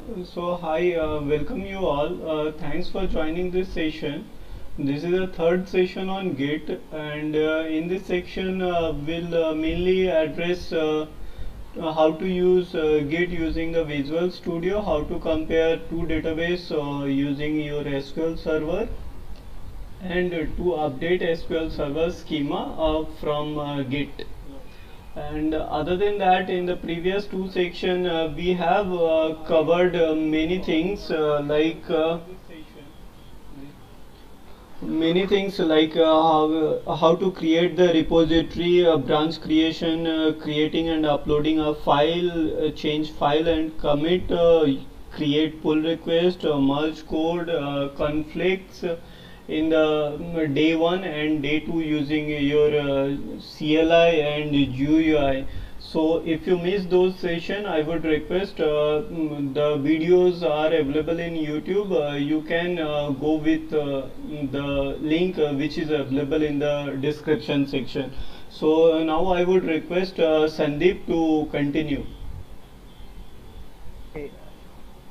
So hi, welcome you all. Thanks for joining this session. This is the third session on Git, and in this section, we'll mainly address how to use Git using the Visual Studio, how to compare two database using your SQL Server, and to update SQL Server schema from Git. And other than that, in the previous two section, we have covered many things how to create the repository, branch creation, creating and uploading a file, change file and commit, create pull request, merge code, conflicts in the day 1 and day 2 using your CLI and GUI. So if you miss those session, I would request the videos are available in YouTube. You can go with the link which is available in the description section. So now I would request Sandeep to continue. Okay.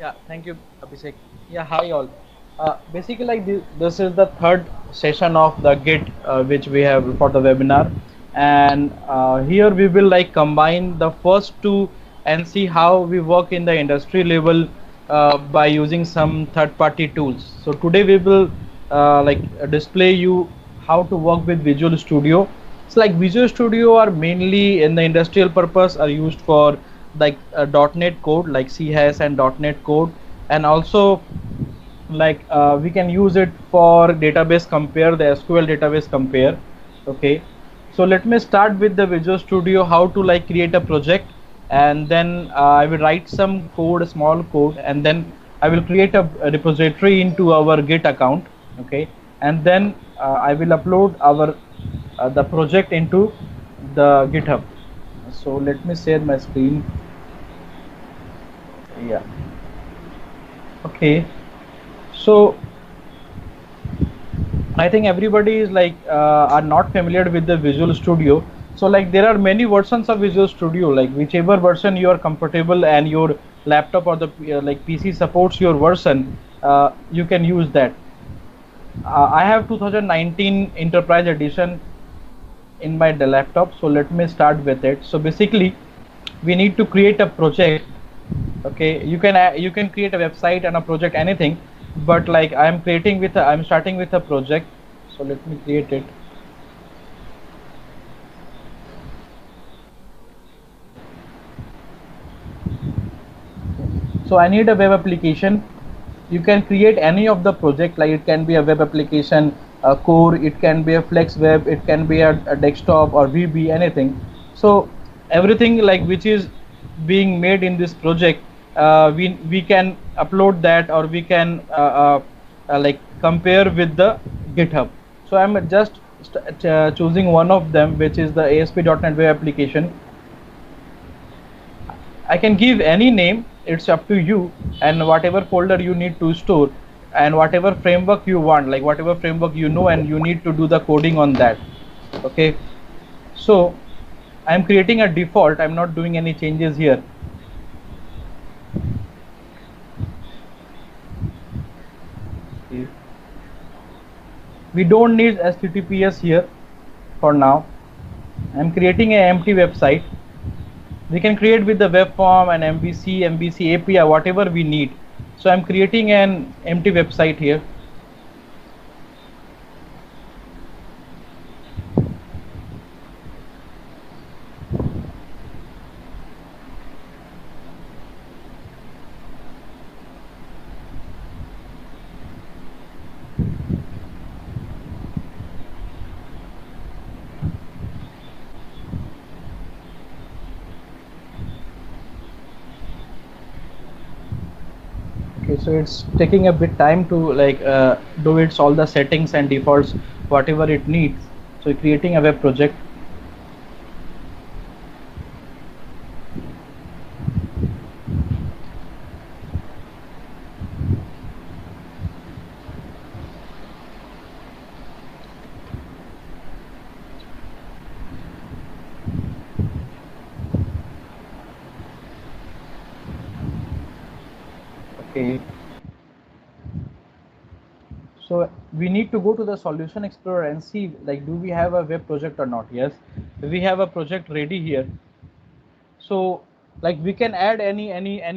Yeah, thank you, Abhishek. Yeah, hi all. Basically, like this is the third session of the Git which we have for the webinar, and here we will like combine the first two and see how we work in the industry level by using some third-party tools. So today we will display you how to work with Visual Studio. So like Visual Studio are mainly in the industrial purpose are used for like .NET code like CHAS and .NET code, and also we can use it for database compare, the SQL database compare. Okay, so let me start with the Visual Studio, how to like create a project, and then I will write some code, small code, and then I will create a repository into our Git account. Okay, and then I will upload our the project into the GitHub. So let me share my screen. Yeah. Okay. So I think everybody is are not familiar with the Visual Studio. So like there are many versions of Visual Studio. Like whichever version you are comfortable and your laptop or the PC supports your version, you can use that. I have 2019 Enterprise Edition in my laptop. So let me start with it. So basically, we need to create a project. Okay, you can create a website and a project, anything, but like I'm starting with a project. So let me create it. So I need a web application. You can create any of the project, like it can be a web application, a core, it can be a flex web, it can be a desktop or VB, anything. So everything like which is being made in this project, we can upload that, or we can compare with the GitHub. So I'm just choosing one of them, which is the ASP.NET web application. I can give any name, it's up to you, and whatever folder you need to store, and whatever framework you want, like whatever framework you know, and you need to do the coding on that. Okay, so I'm creating a default, I'm not doing any changes here. We don't need HTTPS here for now. I'm creating an empty website. We can create with the web form and MVC API, whatever we need. So I'm creating an empty website here. Okay, so it's taking a bit time to do its all the settings and defaults, whatever it needs. So creating a web project. Okay. So we need to go to the Solution Explorer and see, like, do we have a web project or not? Yes, we have a project ready here. So like we can add any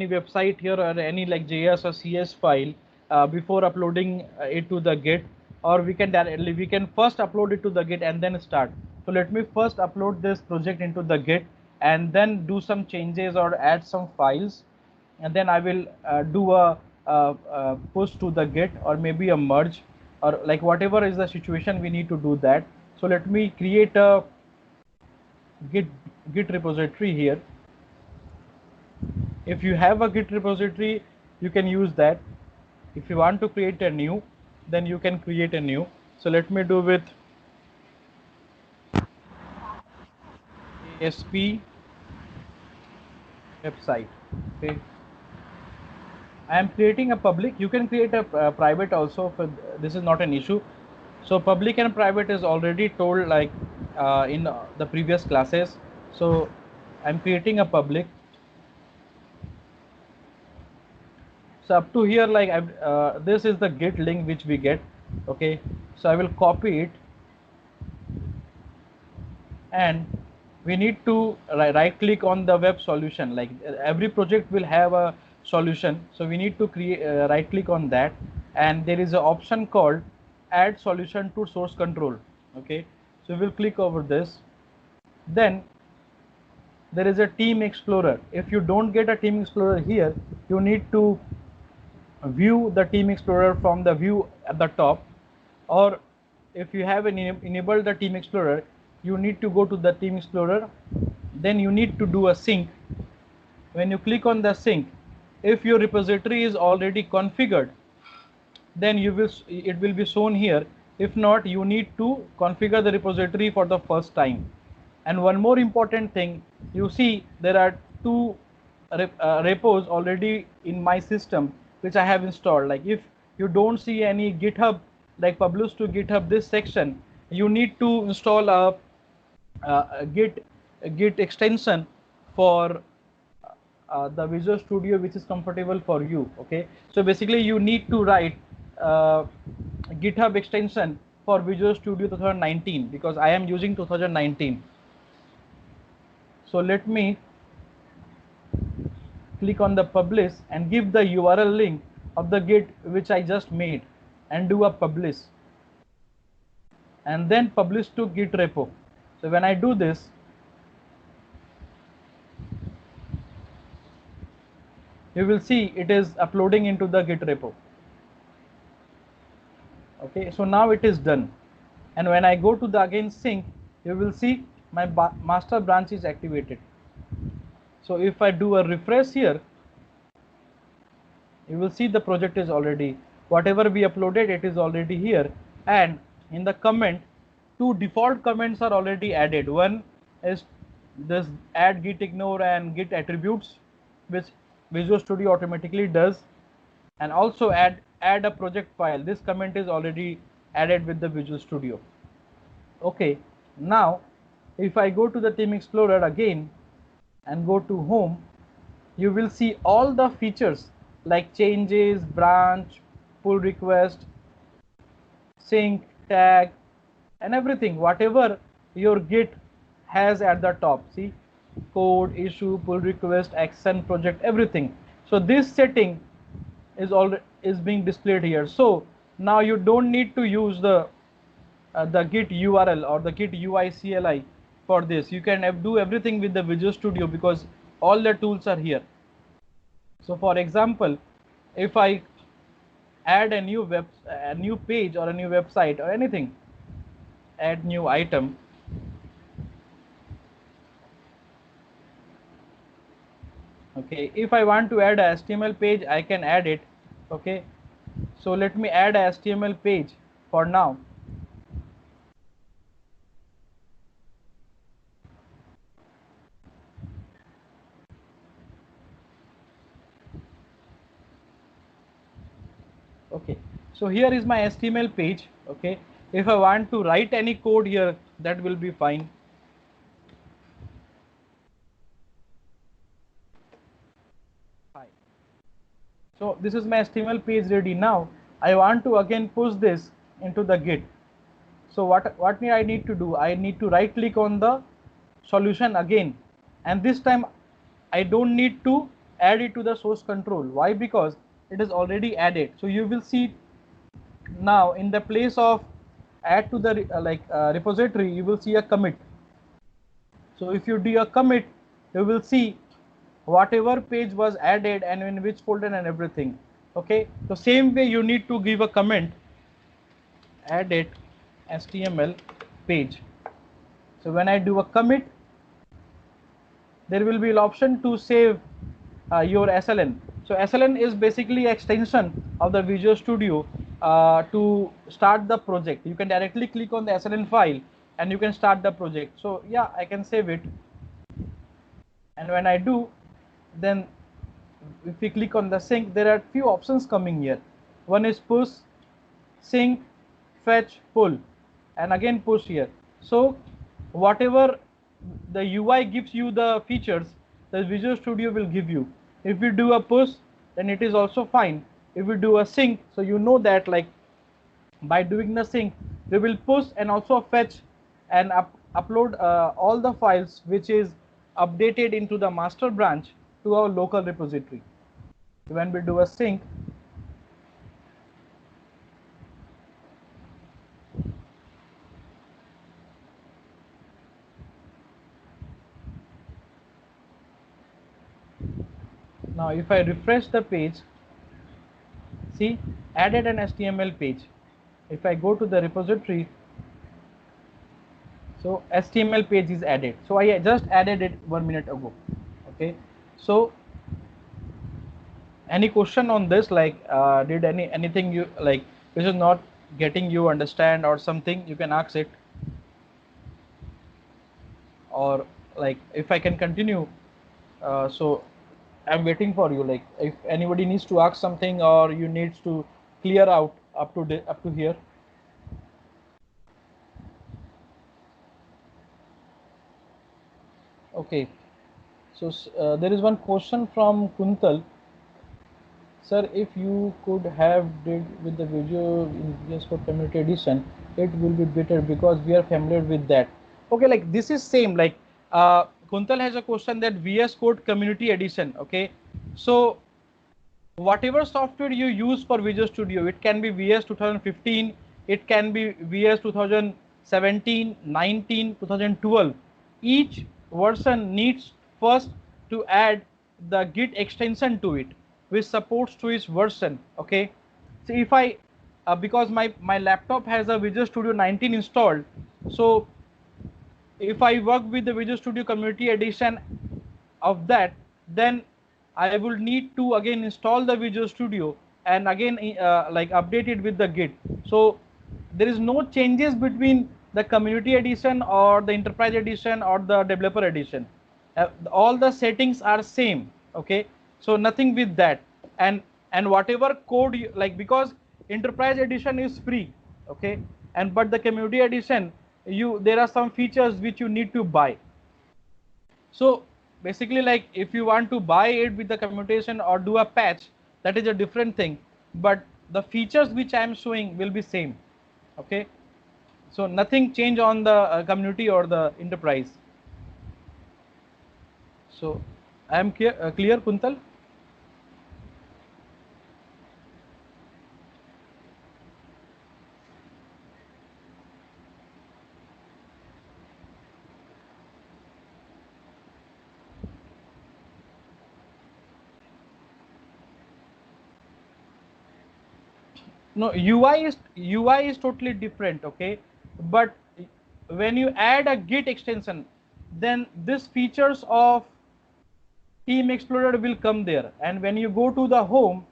website here or any like JS or CS file before uploading it to the Git, or we can directly first upload it to the Git and then start. So let me first upload this project into the Git and then do some changes or add some files, and then I will do a push to the Git or maybe a merge, or like whatever is the situation we need to do that. So let me create a Git repository here. If you have a Git repository, you can use that. If you want to create a new, then you can create a new. So let me do with ASP website. Okay, I am creating a public. You can create a private also. For this is not an issue. So public and private is already told like in the previous classes. So I'm creating a public. So up to here, like this is the Git link which we get. Okay, so I will copy it, and we need to right click on the web solution. Like every project will have a solution, so we need to create right click on that, and there is an option called add solution to source control. Okay, so we'll click over this. Then there is a team explorer. If you don't get a team explorer here, you need to view the team explorer from the view at the top, or if you have enabled the team explorer, you need to go to the team explorer, then you need to do a sync. When you click on the sync, if your repository is already configured, then it will be shown here. If not, you need to configure the repository for the first time. And one more important thing, you see there are two repos already in my system which I have installed. Like if you don't see any GitHub, like publish to GitHub this section, you need to install a Git extension for the Visual Studio which is comfortable for you. Okay, so basically you need to write GitHub extension for Visual Studio 2019 because I am using 2019. So let me click on the publish and give the URL link of the Git which I just made and do a publish, and then publish to Git repo. So when I do this, you will see it is uploading into the Git repo. Okay, so now it is done, and when I go to the again sync, you will see my master branch is activated. So if I do a refresh here, you will see the project is already, whatever we uploaded, it is already here. And in the comment, two default comments are already added. One is this add git ignore and git attributes, which Visual Studio automatically does, and also add a project file. This comment is already added with the Visual Studio. Okay, now if I go to the Team Explorer again and go to home, you will see all the features like changes, branch, pull request, sync, tag, and everything, whatever your Git has at the top. See, code, issue, pull request, action, project, everything. So this setting is being displayed here. So now you don't need to use the Git URL or the Git UI CLI for this. You can do everything with the Visual Studio because all the tools are here. So for example, if I add a new page or a new website or anything, add new item. Okay, if I want to add a HTML page, I can add it. Okay, so let me add a HTML page for now. Okay, so here is my HTML page. Okay, if I want to write any code here, that will be fine. So this is my HTML page ready. Now I want to again push this into the Git. So what I need to do? I need to right click on the solution again, and this time I don't need to add it to the source control. Why? Because it is already added. So you will see now in the place of add to the repository, you will see a commit. So if you do a commit, you will see whatever page was added and in which folder and everything. Okay, so same way you need to give a comment, added HTML page. So when I do a commit, there will be an option to save your SLN. So SLN is basically extension of the Visual Studio to start the project. You can directly click on the SLN file and you can start the project. So yeah, I can save it. And when I do, then if we click on the sync, there are few options coming here. One is push, sync, fetch, pull, and again push here. So whatever the UI gives you the features, the Visual Studio will give you. If we do a push, then it is also fine. If we do a sync, so you know that like by doing the sync, we will push and also fetch and upload all the files which is updated into the master branch to our local repository. When we do a sync, now if I refresh the page, see, added an HTML page. If I go to the repository, so HTML page is added. So I just added it 1 minute ago. Okay, so any question on this, like did anything you like which is not getting you understand or something, you can ask it, or like if I can continue. So I'm waiting for you, like if anybody needs to ask something or you needs to clear out up to here. Okay, so there is one question from Kuntal. Sir, if you could have did with the video in VS Code Community Edition, it will be better because we are familiar with that. Okay, like this is same, like Kuntal has a question that VS Code Community Edition. Okay, so whatever software you use for Visual Studio, it can be VS 2015, it can be VS 2017, 19, 2012. Each version needs first to add the Git extension to it, which supports to its version. Okay, so if I because my laptop has a Visual Studio 19 installed, so if I work with the Visual Studio Community Edition of that, then I will need to again install the Visual Studio and again like update it with the Git. So there is no changes between the Community Edition or the Enterprise Edition or the Developer Edition. All the settings are same. Okay, so nothing with that. And whatever code you, like, because Enterprise Edition is free. Okay, and but the Community Edition, there are some features which you need to buy. So basically, like if you want to buy it with the commutation or do a patch, that is a different thing, but the features which I am showing will be same. Okay, so nothing change on the community or the enterprise. So I am clear, Kuntal? No, UI is totally different. Okay, but when you add a Git extension, then this features of Team Explorer will come there, and when you go to the home,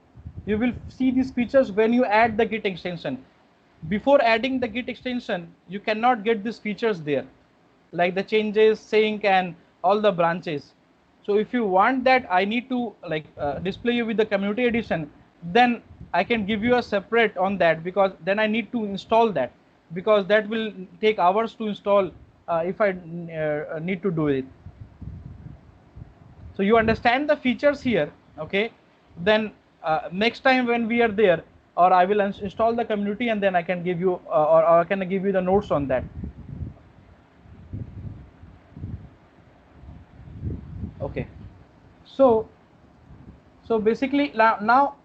you will see these features when you add the Git extension. Before adding the Git extension, you cannot get these features there, like the changes, sync, and all the branches. So if you want that, I need to like display you with the Community Edition, then I can give you a separate on that, because then I need to install that, because that will take hours to install if I need to do it. So you understand the features here. Okay, then next time when we are there, or I will install the community, and then I can give you or I can give you the notes on that. Okay. So basically now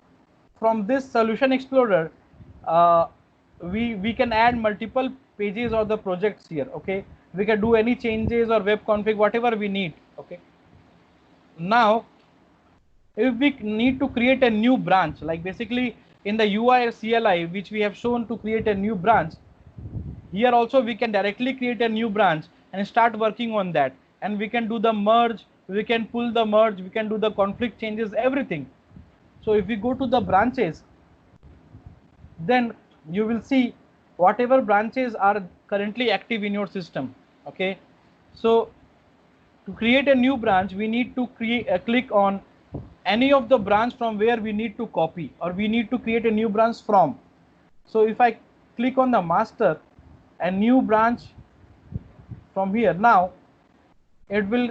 from this solution explorer, uh, we can add multiple pages or the projects here. Okay, we can do any changes or web config, whatever we need. Okay, now if we need to create a new branch, like basically in the UI or CLI which we have shown to create a new branch, here also we can directly create a new branch and start working on that, and we can do the merge, we can pull the merge, we can do the conflict changes, everything. So if we go to the branches, then you will see whatever branches are currently active in your system. Okay, so to create a new branch, we need to click on any of the branch from where we need to copy or we need to create a new branch from. So if I click on the master and new branch from here, now it will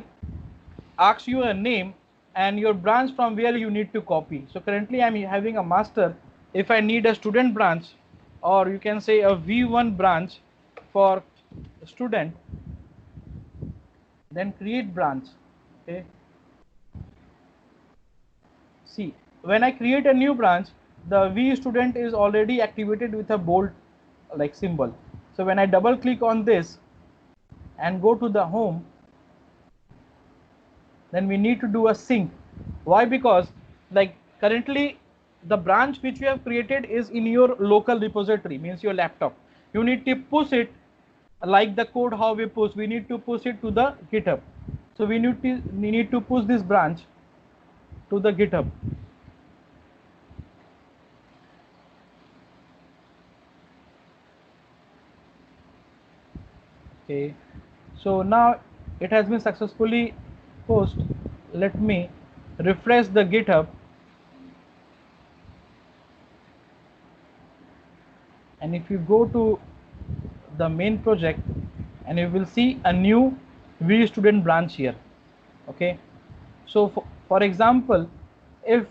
ask you a name and your branch from where you need to copy. So currently I'm having a master. If I need a student branch, or you can say a V1 branch for student, then create branch. Okay, see, when I create a new branch, the V student is already activated with a bold like symbol. So when I double click on this and go to the home, then we need to do a sync. Why? Because like currently the branch which you have created is in your local repository, means your laptop. You need to push it like the code how we push, we need to push it to the GitHub. So we need to push this branch to the GitHub. Okay, so now it has been successfully pushed. Let me refresh the GitHub, and if you go to the main project, and you will see a new V student branch here. Okay, so for example, if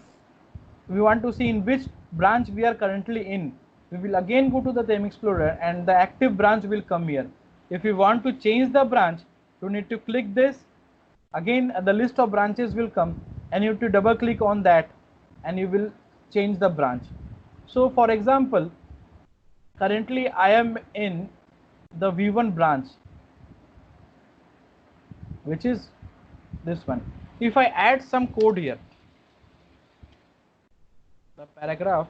we want to see in which branch we are currently in, we will again go to the theme explorer and the active branch will come here. If we want to change the branch, you need to click this. Again the list of branches will come and you have to double click on that and you will change the branch. So for example, currently I am in the V1 branch, which is this one. If I add some code here, the paragraph,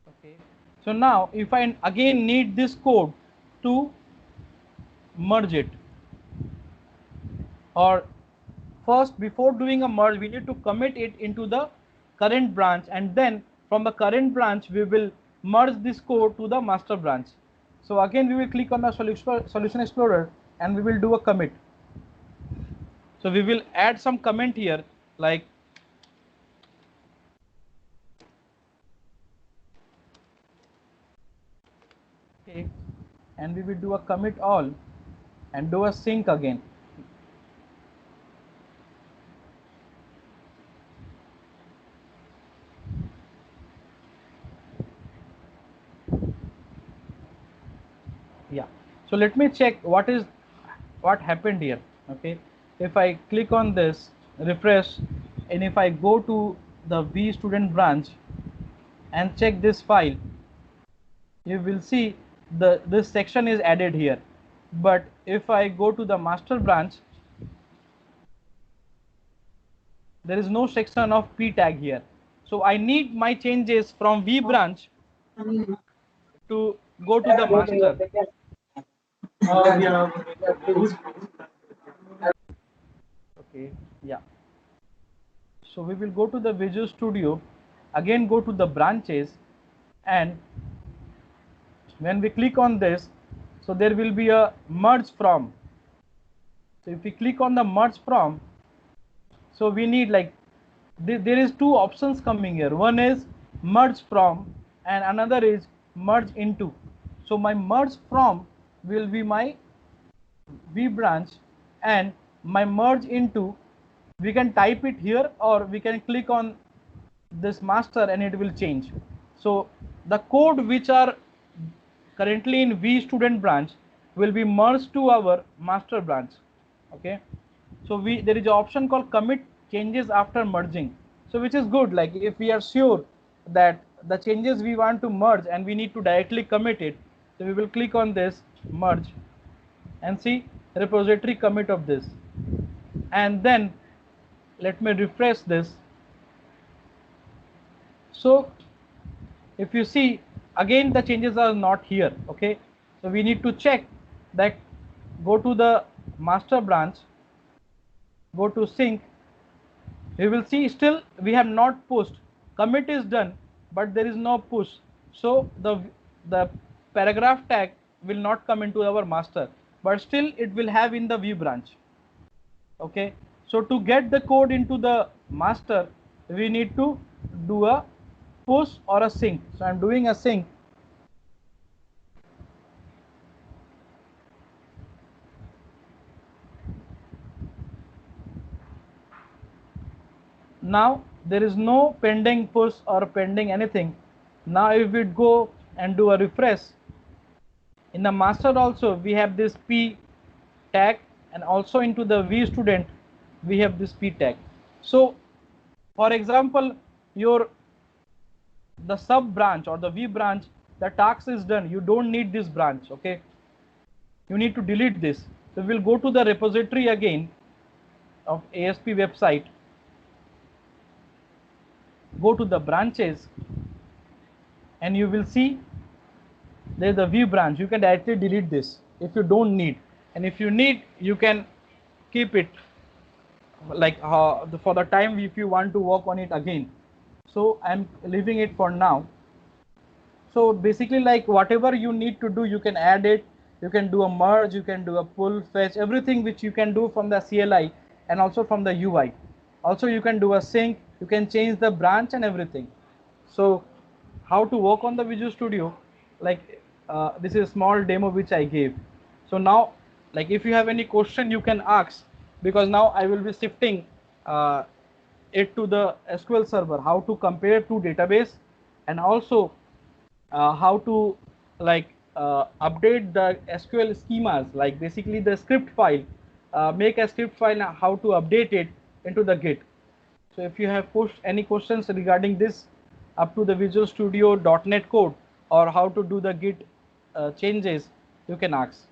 okay, so now if I again need this code to merge it, or first before doing a merge we need to commit it into the current branch, and then from the current branch we will merge this code to the master branch. So again we will click on the solution explorer and we will do a commit. So we will add some comment here like okay, and we will do a commit all and do a sync again. Yeah, so let me check what happened here. Okay, if I click on this, refresh, and if I go to the V student branch and check this file, you will see this section is added here. But if I go to the master branch, there is no section of p tag here. So I need my changes from V branch to go to the master. Okay, yeah. So we will go to the Visual Studio, again go to the branches, and when we click on this, so there will be a merge from. So if we click on the merge from, so we need like there is two options coming here. One is merge from and another is merge into. So my merge from will be my V branch, and my merge into, we can type it here or we can click on this master and it will change. So the code which are currently in V student branch will be merged to our master branch. Okay, so there is an option called commit changes after merging, so which is good. Like if we are sure that the changes we want to merge and we need to directly commit it, so we will click on this merge and see repository commit of this, and then let me refresh this. So if you see, again the changes are not here. Okay, so we need to check that. Go to the master branch, go to sync, we will see still we have not pushed. Commit is done but there is no push, so the paragraph tag will not come into our master, but still it will have in the view branch. Okay, so to get the code into the master, we need to do a push or a sync. So I'm doing a sync. Now there is no pending push or pending anything. Now if we go and do a refresh, in the master also we have this P tag, and also into the V student we have this P tag. So for example, your the sub branch or the V branch, the task is done, you don't need this branch. Okay, you need to delete this. So we'll go to the repository again of ASP website, go to the branches, and you will see there's the view branch. You can directly delete this if you don't need, and if you need you can keep it like for the time if you want to work on it again. So I'm leaving it for now. So basically, like whatever you need to do, you can add it, you can do a merge, you can do a pull, fetch, everything which you can do from the CLI and also from the UI. Also you can do a sync, you can change the branch and everything. So how to work on the Visual Studio, like this is a small demo which I gave. So now, like if you have any question you can ask, because now I will be shifting it to the SQL server, how to compare two database, and also how to like update the SQL schemas, like basically the script file, make a script file, how to update it into the Git. So if you have any questions regarding this up to the Visual Studio .NET code or how to do the Git changes, you can ask.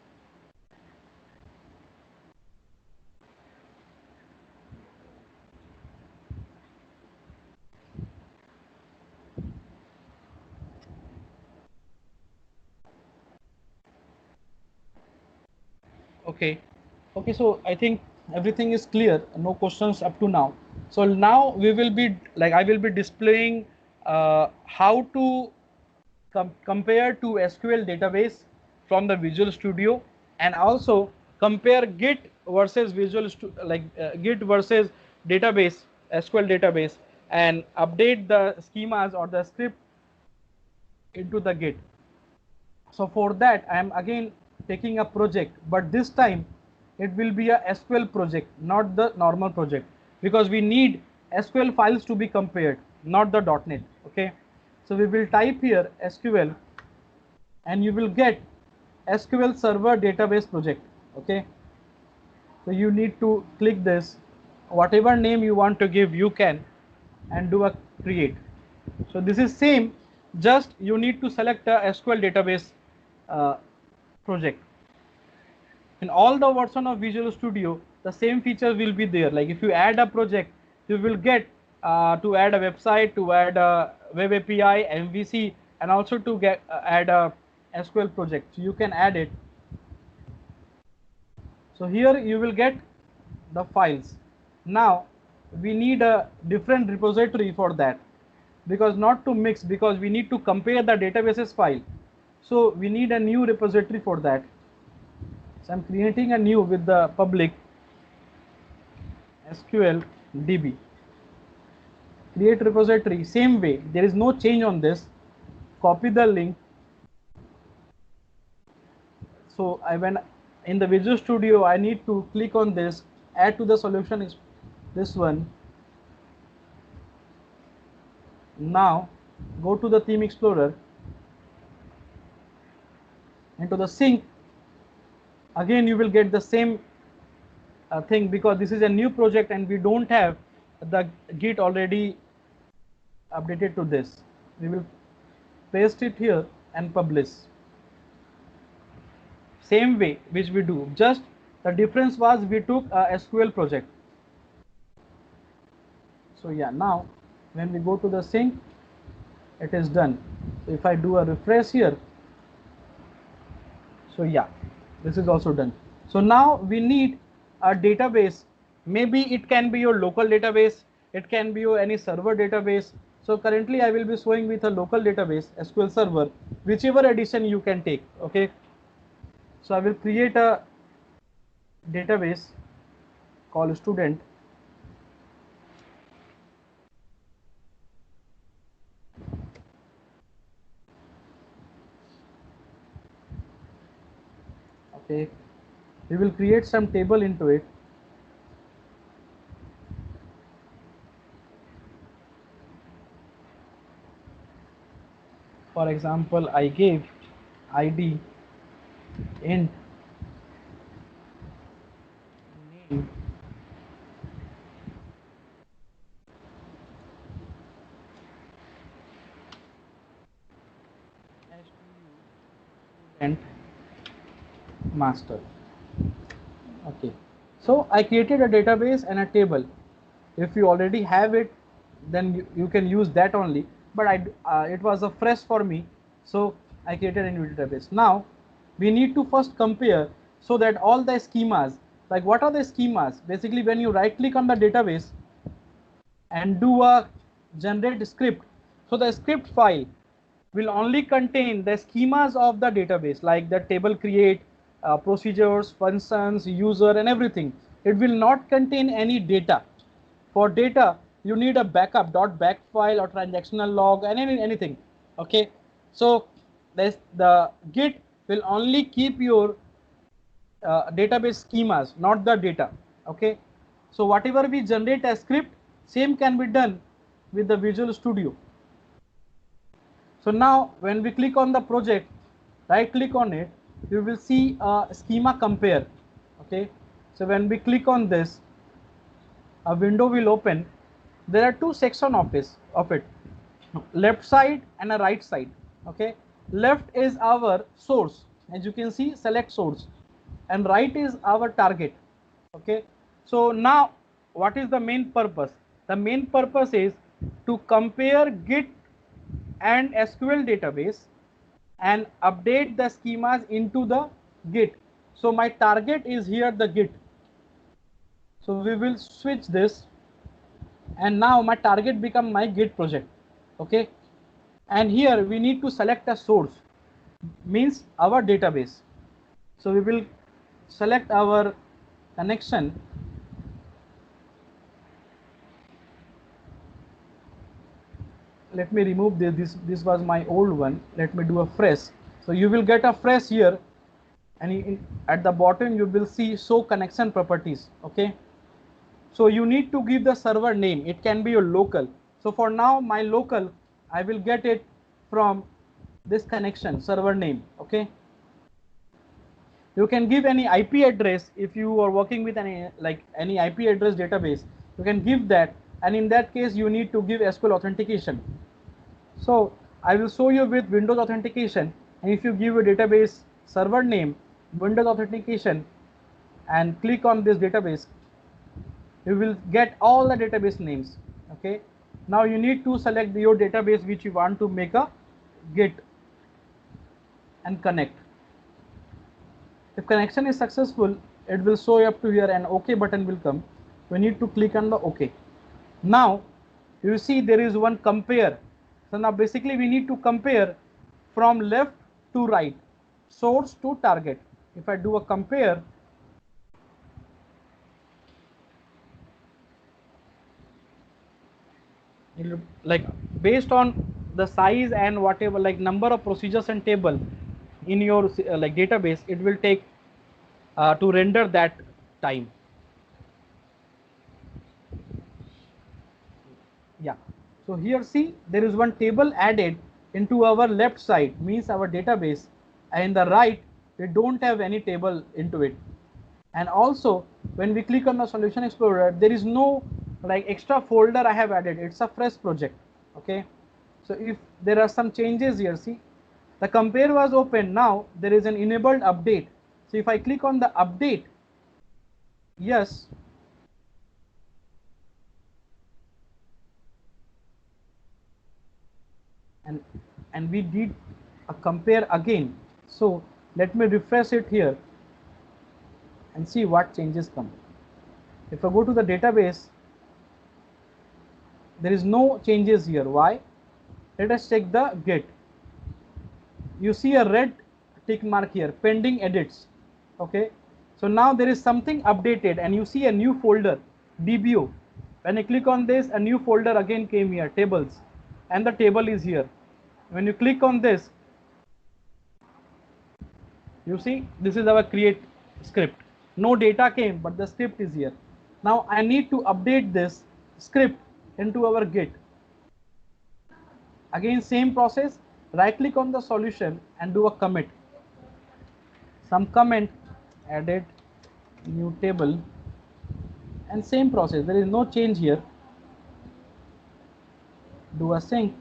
Okay. Okay, so I think everything is clear, no questions up to now. So now we will be like, I will be displaying how to compare to SQL database from the Visual Studio, and also compare Git versus Git versus database, SQL database, and update the schemas or the script into the Git. So for that I am again taking a project, but this time it will be a SQL project, not the normal project, because we need SQL files to be compared, not the .NET. Okay, so we will type here SQL and you will get SQL Server Database Project. Okay, so you need to click this, whatever name you want to give you can, and do a create. So this is same, just you need to select a SQL database project. In all the version of Visual Studio, the same features will be there. Like if you add a project, you will get to add a website, to add a web API, MVC, and also to get add a SQL project. So you can add it. So here you will get the files. Now we need a different repository for that, because not to mix, because we need to compare the databases file. So we need a new repository for that. So I'm creating a new with the public SQL DB. Create repository, same way, there is no change on this. Copy the link So I when in the Visual Studio I need to click on this, add to the solution is this one. Now go to the theme explorer, into the sync. Again you will get the same thing, because this is a new project and we don't have the Git already updated to this. We will paste it here and publish. Same way which we do, just the difference was we took a SQL project. So yeah, now when we go to the sync, it is done. So if I do a refresh here, so yeah, this is also done. So now we need a database. Maybe it can be your local database, it can be your any server database. So currently I will be showing with a local database, SQL Server, whichever edition you can take. Okay, so I will create a database called student. Okay, we will create some table into it. For example, I gave ID int name student master. Okay, so I created a database and a table. If you already have it, then you can use that only, but it was a fresh for me, so I created a new database. Now we need to first compare, so that all the schemas, like what are the schemas, basically when you right click on the database and do a generate script, so the script file will only contain the schemas of the database, like the table create, procedures, functions, user, and everything. It will not contain any data. For data, you need a backup .back file or transactional log and anything. Okay, so the Git will only keep your database schemas, not the data. Okay, so whatever we generate as script, same can be done with the Visual Studio. So now when we click on the project, right click on it, you will see a schema compare. Okay, so when we click on this, a window will open. There are two sections of it, left side and a right side. Okay, left is our source, as you can see, select source, and right is our target. Okay, so now what is the main purpose? The main purpose is to compare Git and SQL database and update the schemas into the Git. So my target is here the Git. So we will switch this, and now my target become my Git project. Okay, and here we need to select a source, means our database. So we will select our connection. Let me remove this was my old one. Let me do a fresh. So you will get a fresh here, and at the bottom you will see show connection properties. Okay, so you need to give the server name. It can be your local. So for now my local, I will get it from this connection server name. Okay, you can give any IP address. If you are working with any IP address database, you can give that, and in that case you need to give SQL authentication. So I will show you with Windows authentication, and if you give a database server name, Windows authentication, and click on this database, you will get all the database names. Okay, now you need to select your database which you want to make a Git and connect. If connection is successful, it will show up to here and OK button will come. We need to click on the OK. Now you see there is one compare. So now basically we need to compare from left to right, source to target. If I do a compare, like based on the size and whatever, like number of procedures and table, in your like database, it will take to render that time. Yeah. So here see, there is one table added into our left side, means our database, and in the right we don't have any table into it. And also when we click on the solution explorer, there is no like extra folder I have added. It's a fresh project. Okay. So if there are some changes here, see, the compare was open. Now there is an enabled update. So if I click on the update, yes, and we did a compare again. So let me refresh it here and see what changes come. If I go to the database, there is no changes here. Why? Let us check the Git. You see a red tick mark here, pending edits. Okay, so now there is something updated, and you see a new folder, DBO. When I click on this, a new folder again came here, tables, and the table is here. When you click on this, you see this is our create script. No data came, but the script is here. Now I need to update this script into our Git. Again same process, right click on the solution and do a commit. Some comment, added new table, and same process, there is no change here. Do a sync.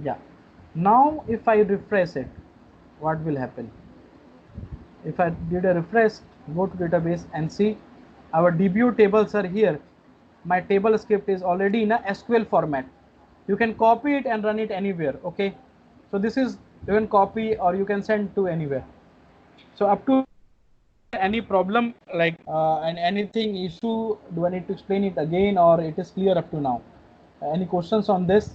Yeah. Now if I refresh it, what will happen? If I did a refresh, go to database and see our DBO tables are here. My table script is already in a SQL format. You can copy it and run it anywhere. Okay. So this is, you can copy or you can send to anywhere. So up to any problem like and anything issue, do I need to explain it again or it is clear up to now? Any questions on this?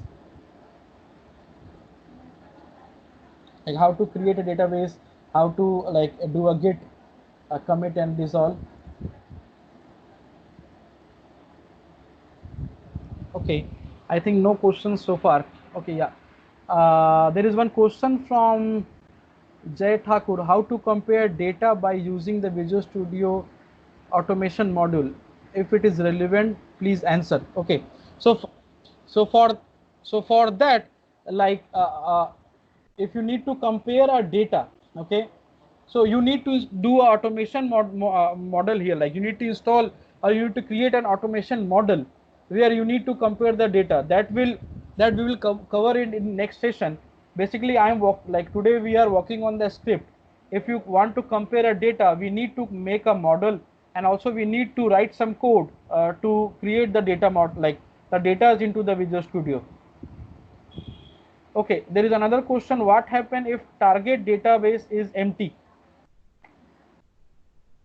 Like how to create a database, how to like do a git, a commit, and this all. Okay, I think no questions so far. Okay, yeah. There is one question from Jay Thakur. How to compare data by using the Visual Studio automation module? If it is relevant, please answer. Okay, so so for for that, like if you need to compare a data, okay, so you need to do a automation model here. Like you need to install or you need to create an automation model where you need to compare the data. That we will cover it in next session. Basically I am like today we are working on the script. If you want to compare a data, we need to make a model, and also we need to write some code to create the data model, like the data is into the Visual Studio. Okay, there is another question. What happens if target database is empty?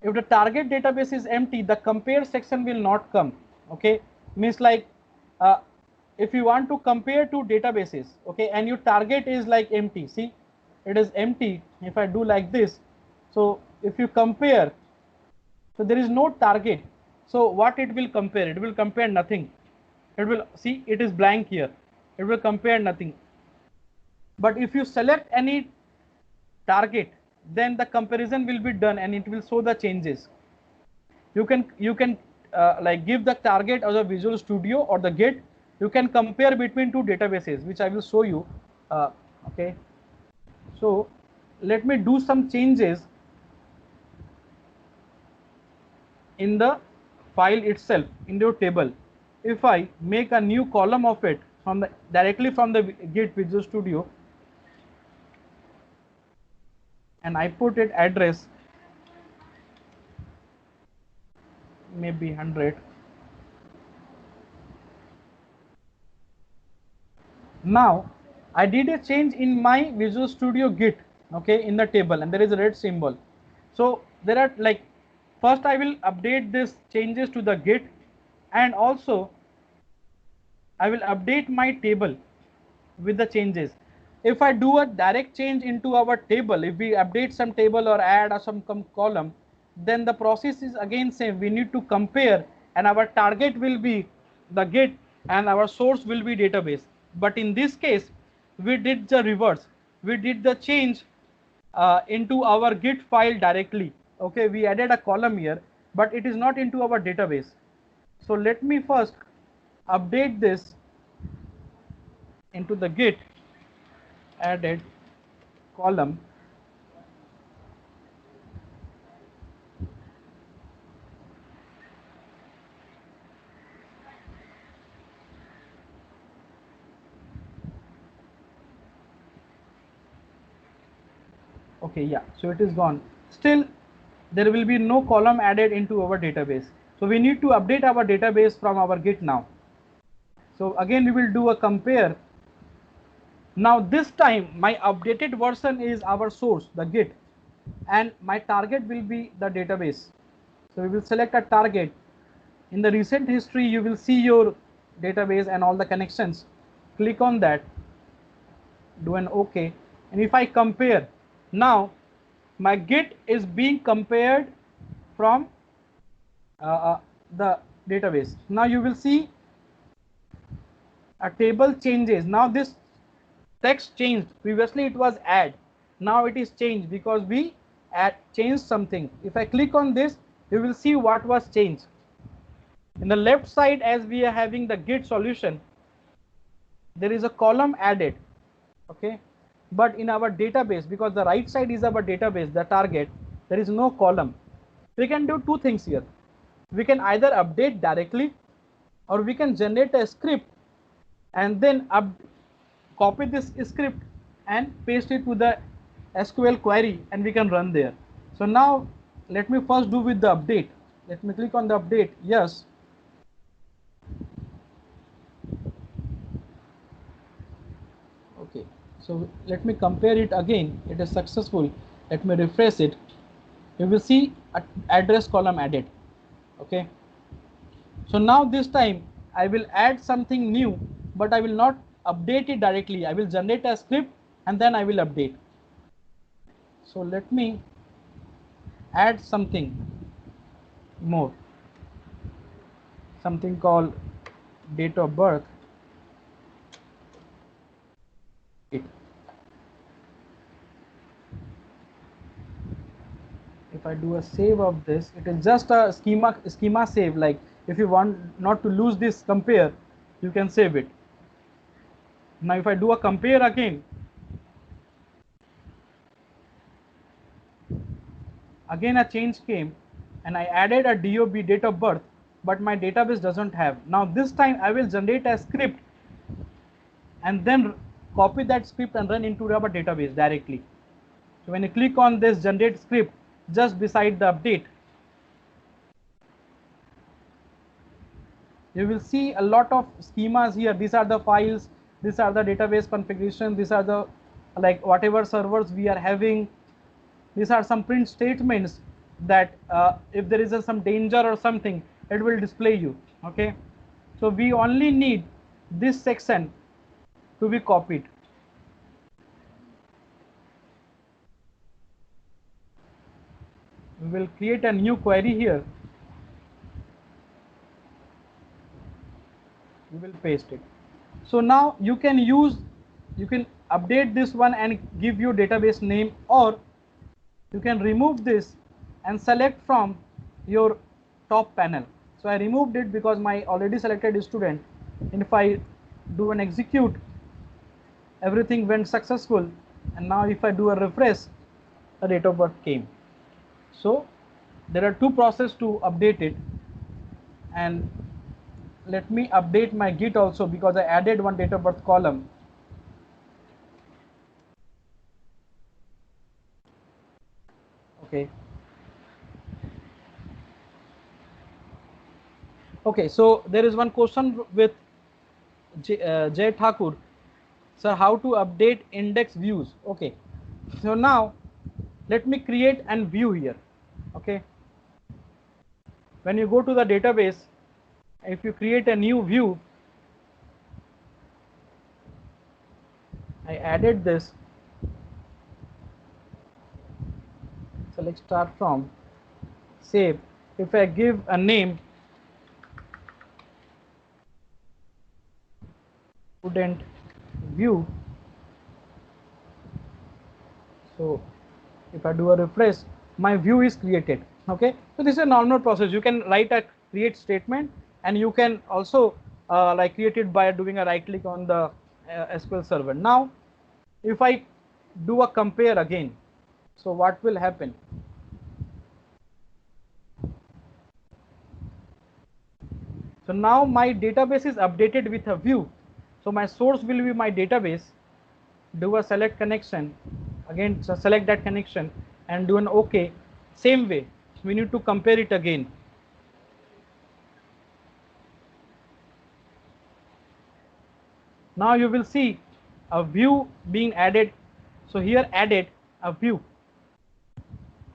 If the target database is empty, the compare section will not come. Okay, means like uh, if you want to compare two databases, okay, and your target is like empty, see, it is empty. If I do like this, so if you compare, so there is no target. So what it will compare? It will compare nothing. It will see, it is blank here. It will compare nothing. But if you select any target, then the comparison will be done and it will show the changes. You can like give the target as a Visual Studio or the Git. You can compare between two databases, which I will show you. Okay, so let me do some changes in the file itself, in your table. If I make a new column of it from the directly from the Git Visual Studio, and I put it address maybe 100. Now I did a change in my Visual Studio Git, okay, in the table, and there is a red symbol. So there are like, first I will update this changes to the Git, and also I will update my table with the changes. If I do a direct change into our table, if we update some table or add some column, then the process is again same. We need to compare, and our target will be the Git and our source will be database. But in this case, we did the reverse. We did the change into our Git file directly. Okay, we added a column here, but it is not into our database. So let me first update this into the Git added column. Okay, yeah, so it is gone. Still there will be no column added into our database, so we need to update our database from our Git now. So again we will do a compare. Now this time my updated version is our source, the Git, and my target will be the database. So we will select a target. In the recent history you will see your database and all the connections. Click on that, do an OK, and if I compare, now my Git is being compared from the database. Now you will see a table changes. Now this text changed. Previously it was add, now it is changed because we changed something. If I click on this, you will see what was changed. In the left side, as we are having the Git solution, there is a column added. Okay, but in our database, because the right side is our database, the target, there is no column. We can do two things here. We can either update directly, or we can generate a script and then copy this script and paste it to the SQL query, and we can run there. So now let me first do with the update. Let me click on the update. Yes. Okay, so let me compare it again. It is successful. Let me refresh it. You will see an address column added. Okay, so now this time I will add something new, but I will not update it directly. I will generate a script and then I will update. So let me add something more, something called date of birth. If I do a save of this, it is just a schema save. Like if you want not to lose this compare, you can save it. Now if I do a compare again a change came, and I added a DOB, date of birth, but my database doesn't have. Now this time I will generate a script and then copy that script and run into our database directly. So when you click on this generate script, just beside the update, you will see a lot of schemas here. These are the files, these are the database configuration, these are the like whatever servers we are having. These are some print statements that if there is some danger or something, it will display you. Okay, so we only need this section to be copied. We will create a new query here. We will paste it. So now you can update this one and give your database name, or you can remove this and select from your top panel. So I removed it because my already selected student, and if I do an execute, everything went successful, and now if I do a refresh, the date of birth came. So there are two processes to update it, and let me update my Git also because I added one date of birth column. Okay. Okay, so there is one question with Jay Thakur. Sir, how to update index views? Okay, so now let me create an view here. Okay, when you go to the database, if you create a new view, I added this. Select start from. save. If I give a name, student view, so if I do a refresh, my view is created. Okay, so this is a normal process. You can write a create statement, and you can also like create it by doing a right click on the SQL server. Now if I do a compare again, so what will happen? So now my database is updated with a view. So my source will be my database. Do a select connection, again so select that connection and do an OK. Same way, we need to compare it again. Now you will see a view being added. So here added a view.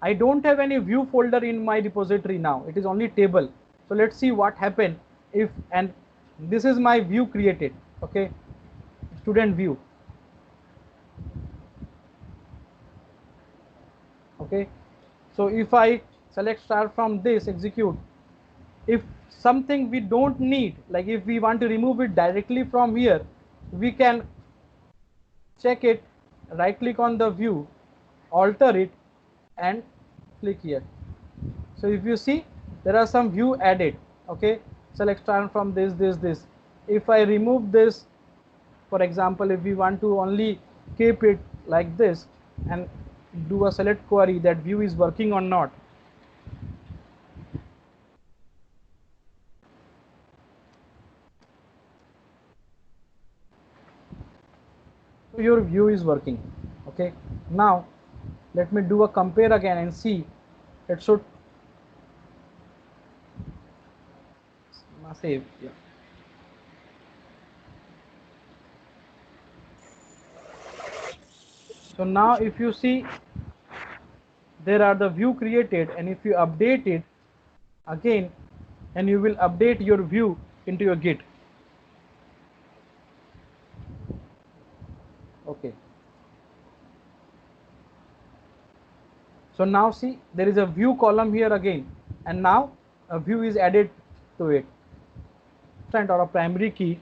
I don't have any view folder in my repository now. It is only table. So let's see what happened if, and this is my view created. Okay, student view. Okay, so if I select start from this execute, if something we don't need, like if we want to remove it directly from here, we can check it, right click on the view, alter it and click here. So if you see, there are some view added. Okay, select start from this. If I remove this, for example, if we want to only keep it like this and do a select query that view is working or not, so your view is working. Okay, now let me do a compare again and see. It should save. Yeah. So now if you see, there are the view created, and if you update it again, and you will update your view into your Git. Okay, so now see, there is a view column here again, and now a view is added to it, or a primary key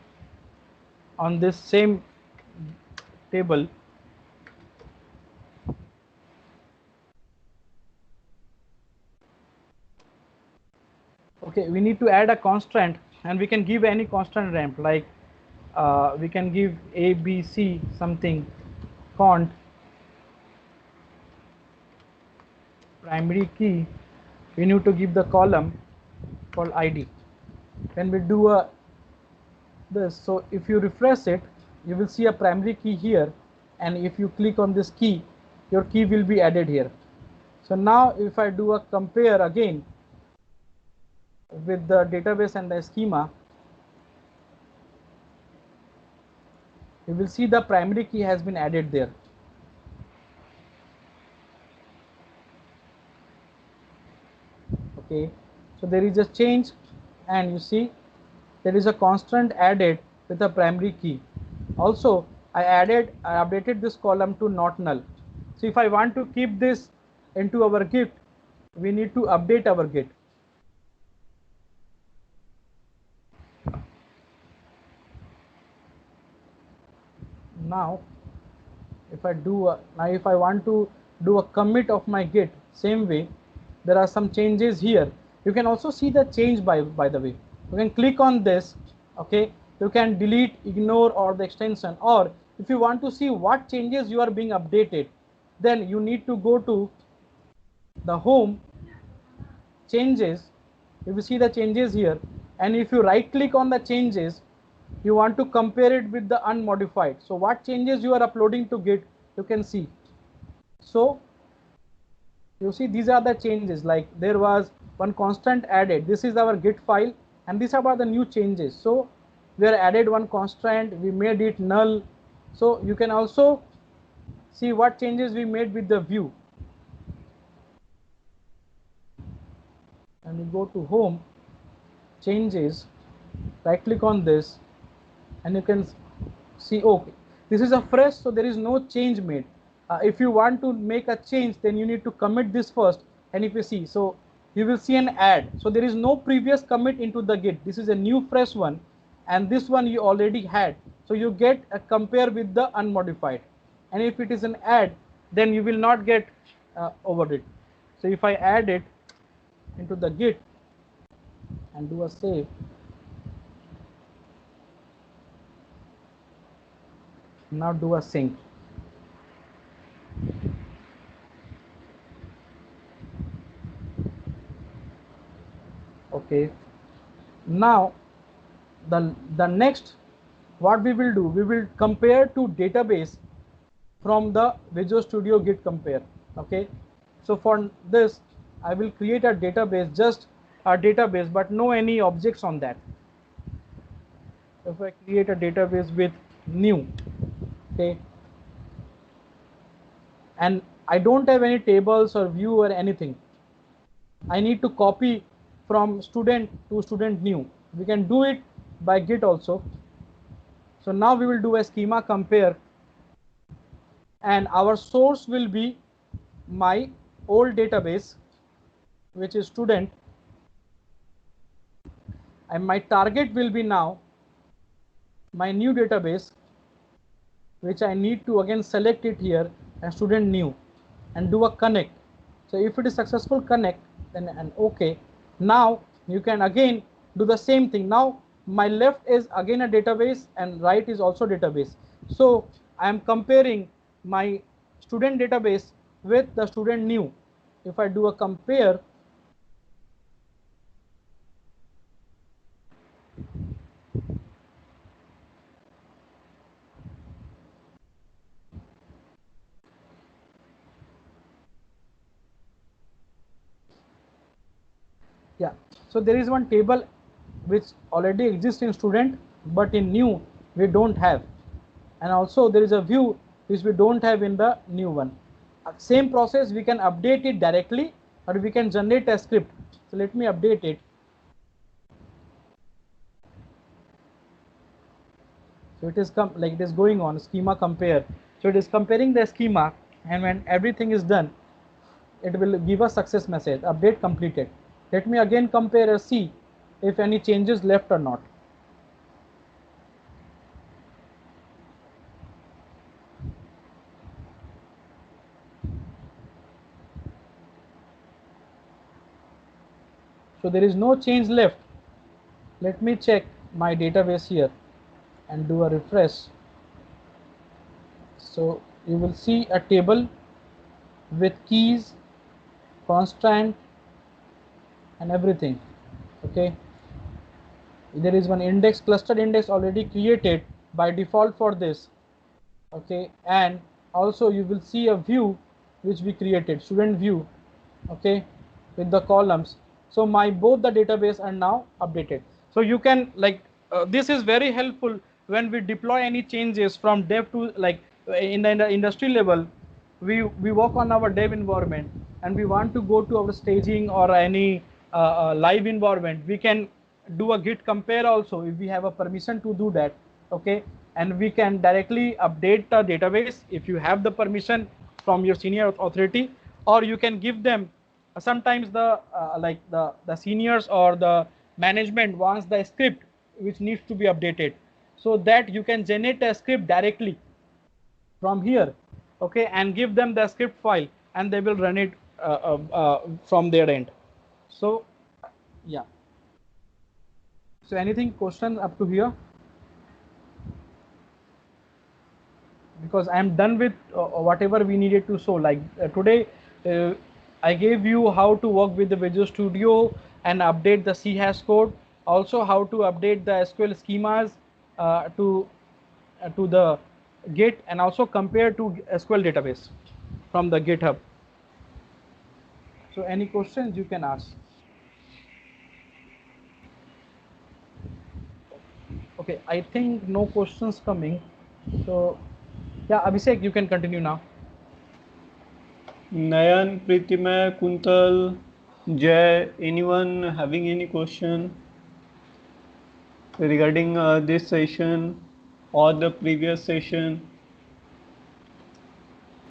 on this same table. Okay, we need to add a constant, and we can give any constant ramp, like we can give ABC something cont primary key. We need to give the column called ID. When we do a this, so if you refresh it, you will see a primary key here, and if you click on this key, your key will be added here. So now if I do a compare again with the database and the schema, you will see the primary key has been added there. Okay, so there is a change, and you see there is a constant added with a primary key. Also I updated this column to not null. So if I want to keep this into our Git, we need to update our Git. Now if I want to do a commit of my Git, same way, there are some changes here. You can also see the change by the way. You can click on this. Okay, you can delete, ignore, or the extension, or if you want to see what changes you are being updated, then you need to go to the home changes. You will see the changes here, and if you right click on the changes, you want to compare it with the unmodified. So what changes you are uploading to Git, you can see. So you see these are the changes, like there was one constant added. This is our Git file, and these are the new changes. So we are added one constant, we made it null. So you can also see what changes we made with the view. And we go to home changes, right click on this, and you can see, okay, this is a fresh, so there is no change made. If you want to make a change, then you need to commit this first, and if you see, so you will see an add. So there is no previous commit into the Git. This is a new fresh one, and this one you already had. So you get a compare with the unmodified. And if it is an add, then you will not get over it. So if I add it into the Git and do a save, now do a sync. Okay, now the next what we will do, we will compare to database from the Visual Studio Git compare. Okay, so for this I will create a database, just a database, but no any objects on that. If I create a database with new, okay, and I don't have any tables or view or anything, I need to copy from student to student new. We can do it by Git also. So now we will do a schema compare, and our source will be my old database, which is student, and my target will be now my new database, which I need to again select it here as student new and do a connect. So if it is successful connect, then and okay, now you can again do the same thing. Now my left is again a database and right is also database. So I am comparing my student database with the student new. If I do a compare, yeah, so there is one table which already exists in student, but in new we don't have, and also there is a view which we don't have in the new one. Same process, we can update it directly or we can generate a script. So let me update it. So it is like it is going on schema compare. So it is comparing the schema, and when everything is done, it will give a success message, update completed. Let me again compare and see if any changes left or not. So there is no change left. Let me check my database here and do a refresh. So you will see a table with keys, constant, and everything. Okay, there is one index, clustered index already created by default for this. Okay, and also you will see a view which we created, student view, okay, with the columns. So my both the database are now updated. So you can like this is very helpful when we deploy any changes from dev to like in the industry level. We work on our dev environment and we want to go to our staging or any live environment. We can do a git compare also if we have a permission to do that. Okay, and we can directly update the database if you have the permission from your senior authority, or you can give them sometimes the like the seniors or the management wants the script which needs to be updated, so that you can generate a script directly from here. Okay, and give them the script file and they will run it from their end. So yeah, so anything question up to here? Because I am done with whatever we needed to show. Like today, I gave you how to work with the Visual Studio and update the C hash code. Also, how to update the SQL schemas to the Git, and also compare to SQL database from the GitHub. So, any questions you can ask. Okay, I think no questions coming. So, yeah, Abhishek, you can continue now. Nayan, Pritimay, Kuntal, Jay, anyone having any question regarding this session or the previous session?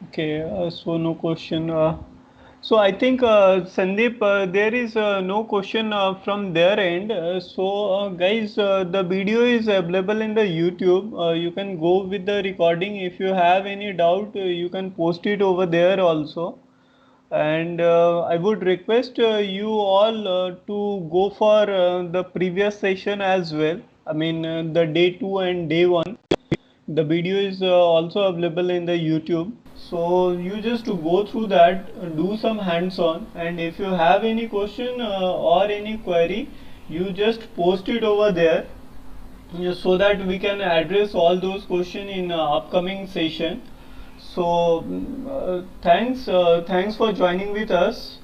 Okay, so no question. So I think Sandeep, there is no question from their end. Guys, the video is available in the YouTube. You can go with the recording. If you have any doubt, you can post it over there also. And I would request you all to go for the previous session as well. I mean, the day 2 and day 1. The video is also available in the YouTube. So you just to go through that, do some hands-on, and if you have any question or any query, you just post it over there, so that we can address all those questions in upcoming session. So thanks for joining with us.